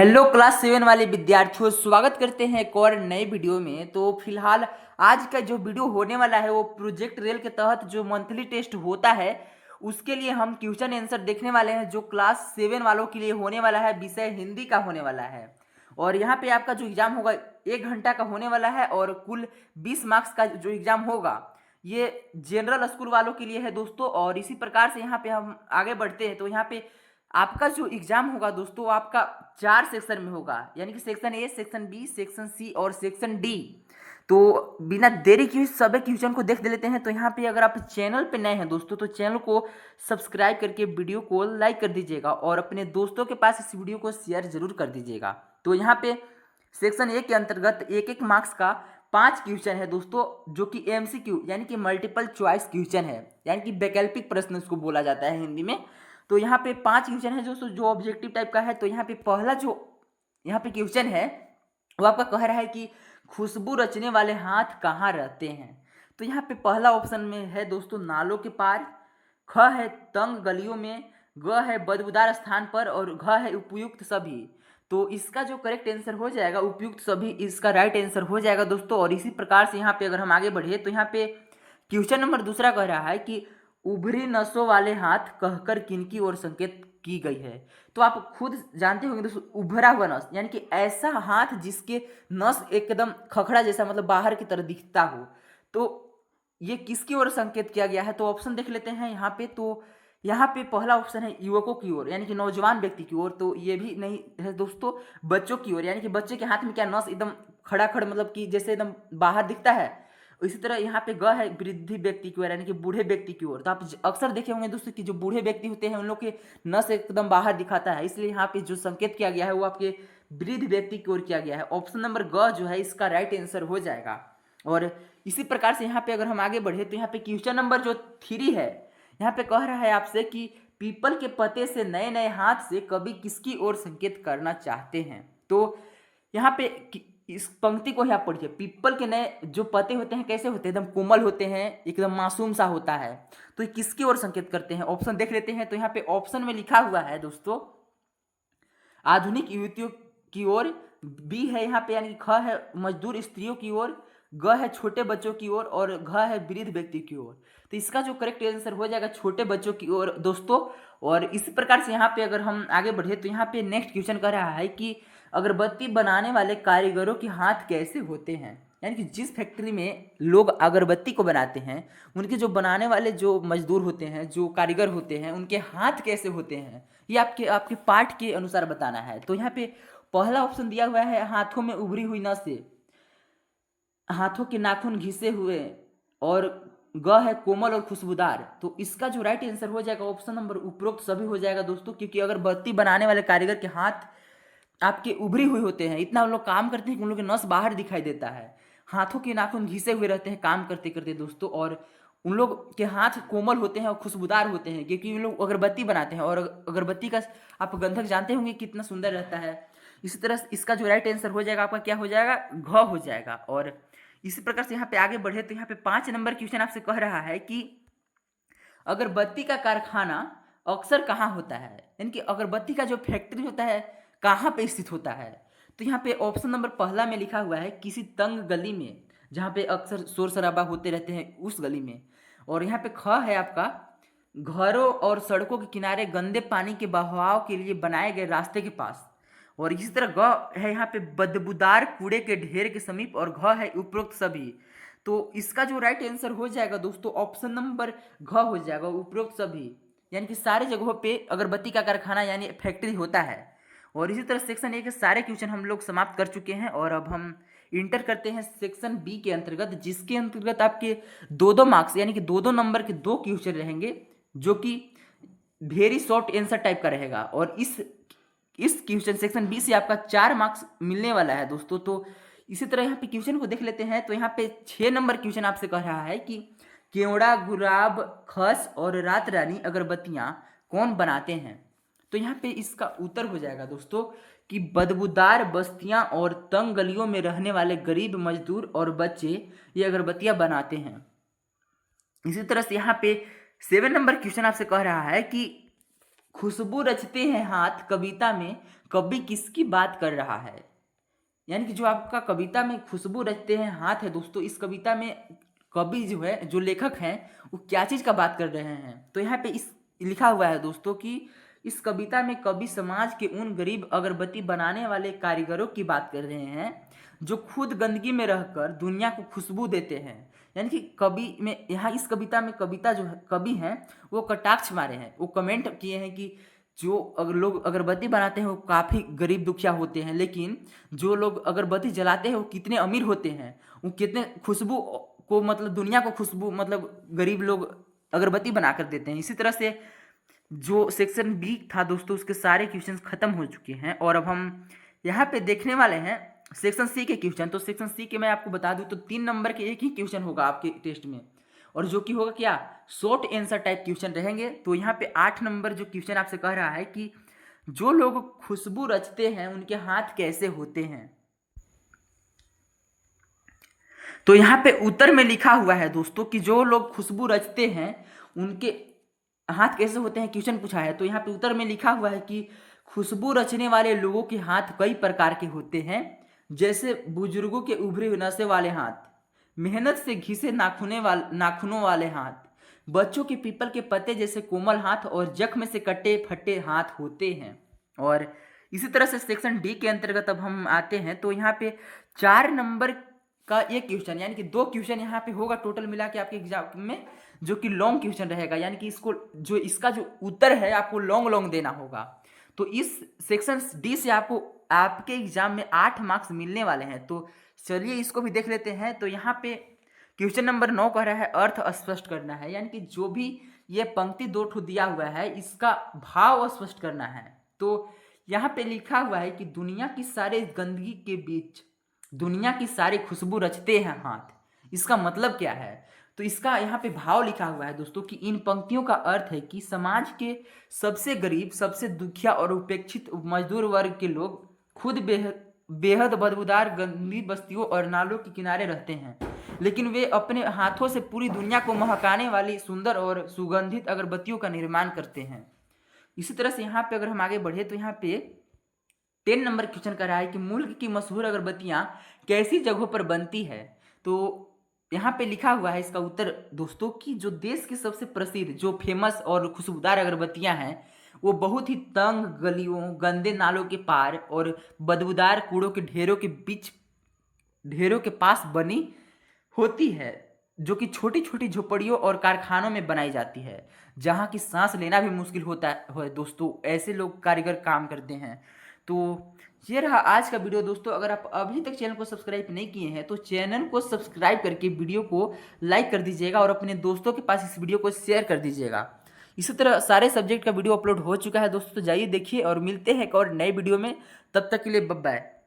Hello class 7 वाले विद्यार्थियों, स्वागत करते हैं एक और नए वीडियो में। तो फिलहाल आज का जो वीडियो होने वाला है वो प्रोजेक्ट रेल के तहत जो मंथली टेस्ट होता है उसके लिए हम क्वेश्चन आंसर देखने वाले हैं, जो क्लास 7 वालों के लिए होने वाला है। विषय हिंदी का होने वाला है और यहाँ पे आपका जो एग्जाम होगा 1 घंटा का होने वाला है और कुल 20 मार्क्स का जो एग्जाम होगा ये जनरल स्कूल वालों के लिए है दोस्तों। और इसी प्रकार से यहाँ पे हम आगे बढ़ते हैं। तो यहाँ पे आपका जो एग्जाम होगा दोस्तों आपका 4 सेक्शन में होगा, यानी कि section A, section B, section C और सेक्शन डी। तो बिना देरी किए सभी क्वेश्चन को देख लेते हैं। तो यहाँ पे अगर आप चैनल पे नए हैं दोस्तों तो चैनल को सब्सक्राइब करके वीडियो को लाइक कर दीजिएगा और अपने दोस्तों के पास इस वीडियो को शेयर जरूर कर दीजिएगा। तो यहाँ पे सेक्शन ए के अंतर्गत एक मार्क्स का 5 क्वेश्चन है दोस्तों, जो कि एमसीक्यू यानी कि मल्टीपल चॉइस क्वेश्चन है, यानी कि वैकल्पिक प्रश्न उसको बोला जाता है हिंदी में। तो यहाँ पे 5 क्वेश्चन है जो ऑब्जेक्टिव टाइप का है। तो यहाँ पे पहला जो यहाँ पे क्वेश्चन है वो आपका कह रहा है कि खुशबू रचने वाले हाथ कहाँ रहते हैं। तो यहाँ पे पहला ऑप्शन में है दोस्तों नालों के पार, ख है तंग गलियों में, ग है बदबूदार स्थान पर और घ है उपयुक्त सभी। तो इसका जो करेक्ट आंसर हो जाएगा उपयुक्त सभी, इसका राइट आंसर हो जाएगा दोस्तों। और इसी प्रकार से यहाँ पे अगर हम आगे बढ़े तो यहाँ पे क्वेश्चन नंबर दूसरा कह रहा है कि उभरी नसों वाले हाथ कहकर किनकी ओर संकेत की गई है। तो आप खुद जानते होंगे दोस्तों, उभरा हुआ नस यानी कि ऐसा हाथ जिसके नस एकदम खखड़ा जैसा, मतलब बाहर की तरह दिखता हो। तो ये किसकी ओर संकेत किया गया है, तो ऑप्शन देख लेते हैं यहाँ पे। तो यहाँ पे पहला ऑप्शन है युवकों की ओर, यानी कि नौजवान व्यक्ति की ओर। तो ये भी नहीं है दोस्तों, बच्चों की ओर, यानी कि बच्चे के हाथ में क्या नस एकदम खड़ा खड़, मतलब कि जैसे एकदम बाहर दिखता है। इसी तरह यहाँ पे ग है वृद्धि व्यक्ति की ओर, यानी कि बूढ़े व्यक्ति की ओर। तो आप अक्सर देखे होंगे दोस्तों कि जो बूढ़े व्यक्ति होते हैं उन लोग के नस एकदम बाहर दिखाता है, इसलिए यहाँ पे जो संकेत किया गया है वो आपके वृद्ध व्यक्ति की ओर किया गया है। ऑप्शन नंबर ग जो है इसका राइट आंसर हो जाएगा। और इसी प्रकार से यहाँ पे अगर हम आगे बढ़े तो यहाँ पे क्वेश्चन नंबर जो 3 है, यहाँ पे कह रहा है आपसे कि पीपल के पत्ते से नए नए हाथ से कवि किसकी ओर संकेत करना चाहते हैं। तो यहाँ पे इस पंक्ति को ही आप पढ़िए। पीपल के नए जो पत्ते होते हैं कैसे होते हैं, एकदम कोमल होते हैं, एकदम मासूम सा होता है। तो ये किसकी ओर संकेत करते हैं, ऑप्शन देख लेते हैं। तो यहाँ पे ऑप्शन में लिखा हुआ है दोस्तों आधुनिक युवतियों की ओर, बी है यहाँ पे यानी कि ख है मजदूर स्त्रियों की ओर, ग है छोटे बच्चों की ओर और घ है वृद्ध व्यक्ति की ओर। तो इसका जो करेक्ट आंसर हो जाएगा छोटे बच्चों की ओर दोस्तों। और इसी प्रकार से यहाँ पे अगर हम आगे बढ़े तो यहाँ पे नेक्स्ट क्वेश्चन कर रहा है कि अगरबत्ती बनाने वाले कारीगरों के हाथ कैसे होते हैं, यानी कि जिस फैक्ट्री में लोग अगरबत्ती को बनाते हैं उनके जो बनाने वाले जो मजदूर होते हैं, जो कारीगर होते हैं, उनके हाथ कैसे होते हैं, ये आपके आपके पाठ के अनुसार बताना है। तो यहाँ पे पहला ऑप्शन दिया हुआ है हाथों में उभरी हुई नसें, हाथों के नाखून घिसे हुए और ग है कोमल और खुशबूदार। तो इसका जो राइट आंसर हो जाएगा ऑप्शन नंबर उपरोक्त सभी हो जाएगा दोस्तों, क्योंकि अगर बत्ती बनाने वाले कारीगर के हाथ आपके उभरी हुए होते हैं, इतना उन लोग काम करते हैं कि उन लोग के नस बाहर दिखाई देता है, हाथों के नाखून घिसे हुए रहते हैं काम करते करते दोस्तों, और उन लोग के हाथ कोमल होते हैं और खुशबूदार होते हैं, क्योंकि उन लोग अगरबत्ती बनाते हैं और अगरबत्ती का आप गंधक जानते होंगे कितना सुंदर रहता है। इसी तरह इसका जो राइट आंसर हो जाएगा आपका क्या हो जाएगा, घ हो जाएगा। और इसी प्रकार से यहाँ पे आगे बढ़े तो यहाँ पे 5 नंबर क्वेश्चन आपसे कह रहा है कि अगरबत्ती का कारखाना अक्सर कहाँ होता है, यानी कि अगरबत्ती का जो फैक्ट्री होता है कहाँ पे स्थित होता है। तो यहाँ पे ऑप्शन नंबर पहला में लिखा हुआ है किसी तंग गली में, जहाँ पे अक्सर शोर शराबा होते रहते हैं उस गली में। और यहाँ पे ख है आपका घरों और सड़कों के किनारे गंदे पानी के बहाव के लिए बनाए गए रास्ते के पास। और इसी तरह ग है यहाँ पे बदबूदार कूड़े के ढेर के समीप और घ है उपरोक्त सभी। तो इसका जो राइट आंसर हो जाएगा दोस्तों ऑप्शन नंबर घ हो जाएगा, उपरोक्त सभी, यानी कि सारे जगहों पे अगरबत्ती का कारखाना यानी फैक्ट्री होता है। और इसी तरह सेक्शन ए के सारे क्वेश्चन हम लोग समाप्त कर चुके हैं और अब हम इंटर करते हैं सेक्शन बी के अंतर्गत, जिसके अंतर्गत आपके 2-2 मार्क्स यानी कि 2-2 नंबर के 2 क्वेश्चन रहेंगे, जो कि वेरी शॉर्ट आंसर टाइप का रहेगा। और इस क्वेश्चन सेक्शन बी से आपका 4 मार्क्स मिलने वाला है दोस्तों। तो इसी तरह यहाँ पे क्वेश्चन को देख लेते हैं। तो यहाँ पे 6 नंबर क्वेश्चन आपसे कह रहा है कि केवड़ा, गुलाब, खस और रात रानी अगरबत्तियाँ कौन बनाते हैं। तो यहाँ पे इसका उत्तर हो जाएगा दोस्तों कि बदबूदार बस्तियां और तंग गलियों में रहने वाले गरीब मजदूर और बच्चे ये अगरबत्तियां बनाते हैं। इसी तरह से यहाँ पे 7 नंबर क्वेश्चन आपसे कह रहा है कि खुशबू रचते हैं हाथ कविता में कवि किसकी बात कर रहा है, यानी कि जो आपका कविता में खुशबू रचते हैं हाथ है दोस्तों, इस कविता में कवि जो है, जो लेखक हैं, वो क्या चीज़ का बात कर रहे हैं। तो यहाँ पे इस लिखा हुआ है दोस्तों कि इस कविता में कवि समाज के उन गरीब अगरबत्ती बनाने वाले कारीगरों की बात कर रहे हैं जो खुद गंदगी में रहकर दुनिया को खुशबू देते हैं। यानी कि कवि में यहाँ इस कविता में कविता जो है, कवि हैं वो कटाक्ष मारे हैं, वो कमेंट किए हैं कि जो अगर लोग अगरबत्ती बनाते हैं वो काफ़ी गरीब दुखिया होते हैं, लेकिन जो लोग अगरबत्ती जलाते हैं वो कितने अमीर होते हैं, वो कितने खुशबू को मतलब दुनिया को खुशबू मतलब गरीब लोग अगरबत्ती बना कर देते हैं। इसी तरह से जो सेक्शन बी था दोस्तों उसके सारे क्वेश्चंस खत्म हो चुके हैं और अब हम यहाँ पे देखने वाले हैं सेक्शन सी के क्वेश्चन। तो सेक्शन सी के मैं आपको बता दूं तो 3 नंबर के एक ही क्वेश्चन होगा आपके टेस्ट में, और जो कि होगा क्या, शॉर्ट आंसर टाइप क्वेश्चन रहेंगे। तो यहाँ पे 8 नंबर जो क्वेश्चन आपसे कह रहा है कि जो लोग खुशबू रचते हैं उनके हाथ कैसे होते हैं। तो यहाँ पे उत्तर में लिखा हुआ है दोस्तों कि जो लोग खुशबू रचते हैं उनके हाथ कैसे होते हैं, क्वेश्चन पूछा है। तो यहाँ पे उत्तर में लिखा हुआ है कि खुशबू रचने वाले लोगों के हाथ कई प्रकार के होते हैं, जैसे बुजुर्गों के उभरे हुए नशे वाले हाथ, मेहनत से घिसे नाखूनों वाले हाथ, बच्चों के पीपल के पत्ते जैसे कोमल हाथ और जख्म से कटे फटे हाथ होते हैं। और इसी तरह से सेक्शन डी के अंतर्गत अब हम आते हैं। तो यहाँ पे 4 नंबर का एक क्वेश्चन, यानी कि 2 क्वेश्चन यहाँ पे होगा टोटल मिला के आपके एग्जाम में, जो कि लॉन्ग क्वेश्चन रहेगा, यानी कि इसको जो इसका जो उत्तर है आपको लॉन्ग देना होगा। तो इस सेक्शन डी से आपको आपके एग्जाम में 8 मार्क्स मिलने वाले हैं। तो चलिए इसको भी देख लेते हैं। तो यहाँ पे क्वेश्चन नंबर 9 कह रहा है अर्थ स्पष्ट करना है, यानी कि जो भी ये पंक्ति 2 ठो दिया हुआ है इसका भाव स्पष्ट करना है। तो यहाँ पे लिखा हुआ है कि दुनिया की सारे गंदगी के बीच दुनिया की सारी खुशबू रचते हैं हाथ, इसका मतलब क्या है। तो इसका यहाँ पे भाव लिखा हुआ है दोस्तों कि इन पंक्तियों का अर्थ है कि समाज के सबसे गरीब, सबसे दुखिया और उपेक्षित मजदूर वर्ग के लोग खुद बेहद बदबूदार गंदी बस्तियों और नालों के किनारे रहते हैं, लेकिन वे अपने हाथों से पूरी दुनिया को महकाने वाली सुंदर और सुगंधित अगरबत्तियों का निर्माण करते हैं। इसी तरह से यहाँ पे अगर हम आगे बढ़े तो यहाँ पे 10 नंबर क्वेश्चन कर रहा है कि मुल्क की मशहूर अगरबत्तियाँ कैसी जगहों पर बनती है। तो यहाँ पे लिखा हुआ है इसका उत्तर दोस्तों कि जो देश की सबसे प्रसिद्ध, जो फेमस और खुशबूदार अगरबत्तियाँ हैं वो बहुत ही तंग गलियों, गंदे नालों के पार और बदबूदार कूड़ों के ढेरों के पास बनी होती है, जो कि छोटी छोटी झोपड़ियों और कारखानों में बनाई जाती है, जहाँ की सांस लेना भी मुश्किल होता है दोस्तों, ऐसे लोग कारीगर काम करते हैं। तो ये रहा आज का वीडियो दोस्तों। अगर आप अभी तक चैनल को सब्सक्राइब नहीं किए हैं तो चैनल को सब्सक्राइब करके वीडियो को लाइक कर दीजिएगा और अपने दोस्तों के पास इस वीडियो को शेयर कर दीजिएगा। इसी तरह सारे सब्जेक्ट का वीडियो अपलोड हो चुका है दोस्तों, तो जाइए देखिए और मिलते हैं एक और नए वीडियो में। तब तक के लिए बाय बाय।